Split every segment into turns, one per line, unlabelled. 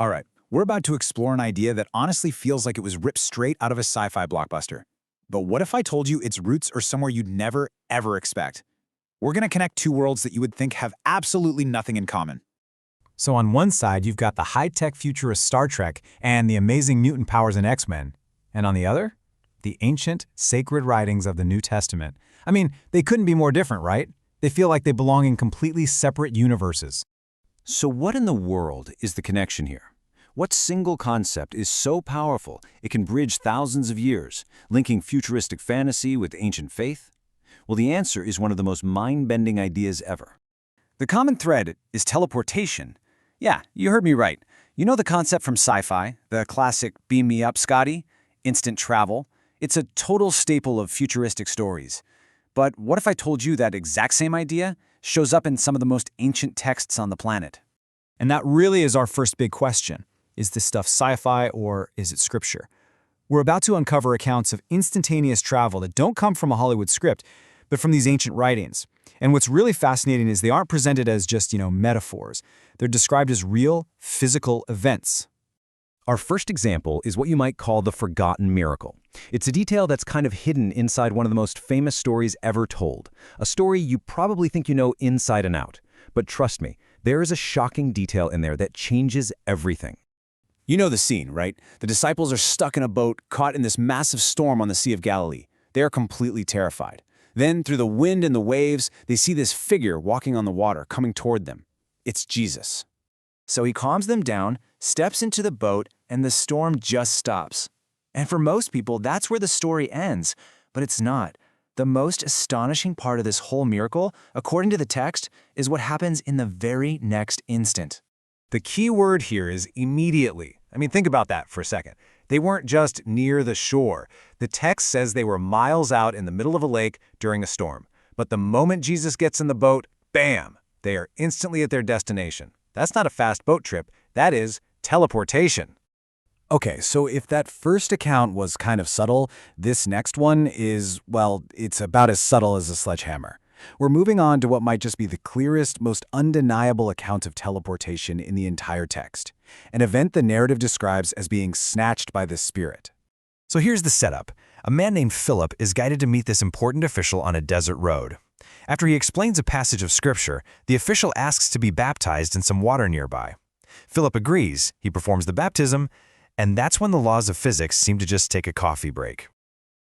All right, we're about to explore an idea that honestly feels like it was ripped straight out of a sci-fi blockbuster. But what if I told you its roots are somewhere you'd never, ever expect? We're going to connect two worlds that you would think have absolutely nothing in common.
So on one side, you've got the high-tech futurist Star Trek and the amazing mutant powers in X-Men. And on the other, the ancient, sacred writings of the New Testament. I mean, they couldn't be more different, right? They feel like they belong in completely separate universes.
So what in the world is the connection here? What single concept is so powerful it can bridge thousands of years, linking futuristic fantasy with ancient faith? Well, the answer is one of the most mind-bending ideas ever.
The common thread is teleportation. Yeah, you heard me right. You know the concept from sci-fi, the classic beam me up, Scotty? Instant travel. It's a total staple of futuristic stories. But what if I told you that exact same idea shows up in some of the most ancient texts on the planet?
And that really is our first big question. Is this stuff sci-fi or is it scripture? We're about to uncover accounts of instantaneous travel that don't come from a Hollywood script, but from these ancient writings. And what's really fascinating is they aren't presented as just, metaphors. They're described as real, physical events.
Our first example is what you might call the forgotten miracle. It's a detail that's kind of hidden inside one of the most famous stories ever told, a story you probably think you know inside and out. But trust me, there is a shocking detail in there that changes everything.
You know the scene, right? The disciples are stuck in a boat, caught in this massive storm on the Sea of Galilee. They are completely terrified. Then, through the wind and the waves, they see this figure walking on the water, coming toward them. It's Jesus. So he calms them down, steps into the boat, and the storm just stops. And for most people, that's where the story ends. But it's not. The most astonishing part of this whole miracle, according to the text, is what happens in the very next instant.
The key word here is immediately. I mean, think about that for a second. They weren't just near the shore. The text says they were miles out in the middle of a lake during a storm. But the moment Jesus gets in the boat, bam, they are instantly at their destination. That's not a fast boat trip. That is teleportation.
Okay, so if that first account was kind of subtle, this next one is, well, it's about as subtle as a sledgehammer. We're moving on to what might just be the clearest, most undeniable account of teleportation in the entire text, an event the narrative describes as being snatched by the Spirit.
So here's the setup. A man named Philip is guided to meet this important official on a desert road. After he explains a passage of Scripture, the official asks to be baptized in some water nearby. Philip agrees, he performs the baptism, and that's when the laws of physics seem to just take a coffee break.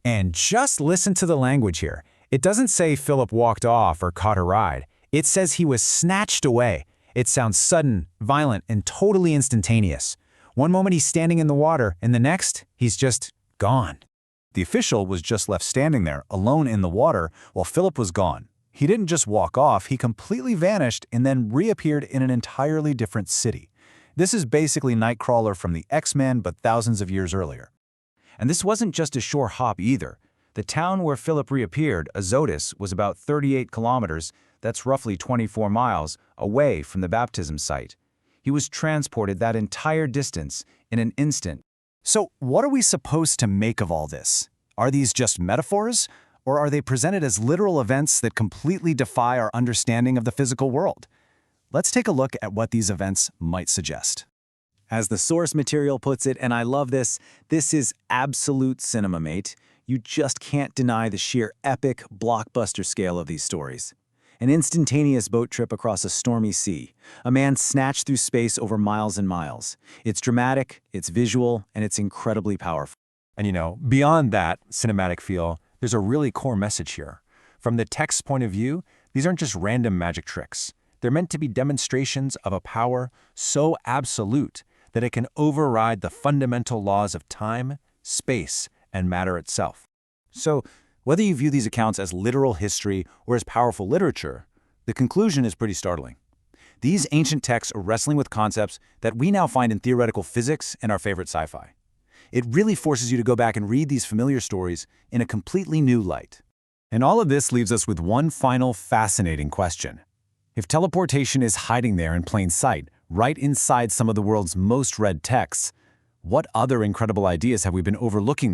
And just listen to the language here. It doesn't say Philip walked off or caught a ride. It says he was snatched away. It sounds sudden, violent, and totally instantaneous. One moment he's standing in the water, and the next, he's just gone.
The official was just left standing there, alone in the water, while Philip was gone. He didn't just walk off, he completely vanished and then reappeared in an entirely different city. This is basically Nightcrawler from the X-Men, but thousands of years earlier. And this wasn't just a shore hop either. The town where Philip reappeared, Azotus, was about 38 kilometers, that's roughly 24 miles, away from the baptism site. He was transported that entire distance in an instant. So what are we supposed to make of all this? Are these just metaphors? Or are they presented as literal events that completely defy our understanding of the physical world? Let's take a look at what these events might suggest. As the source material puts it, and I love this is absolute cinema, mate. You just can't deny the sheer epic, blockbuster scale of these stories. An instantaneous boat trip across a stormy sea. A man snatched through space over miles and miles. It's dramatic, it's visual, and it's incredibly powerful.
And beyond that cinematic feel, there's a really core message here. From the text's point of view, these aren't just random magic tricks. They're meant to be demonstrations of a power so absolute that it can override the fundamental laws of time, space, and matter itself.
So, whether you view these accounts as literal history or as powerful literature, the conclusion is pretty startling. These ancient texts are wrestling with concepts that we now find in theoretical physics and our favorite sci-fi. It really forces you to go back and read these familiar stories in a completely new light. And all of this leaves us with one final fascinating question. If teleportation is hiding there in plain sight, right inside some of the world's most read texts, what other incredible ideas have we been overlooking?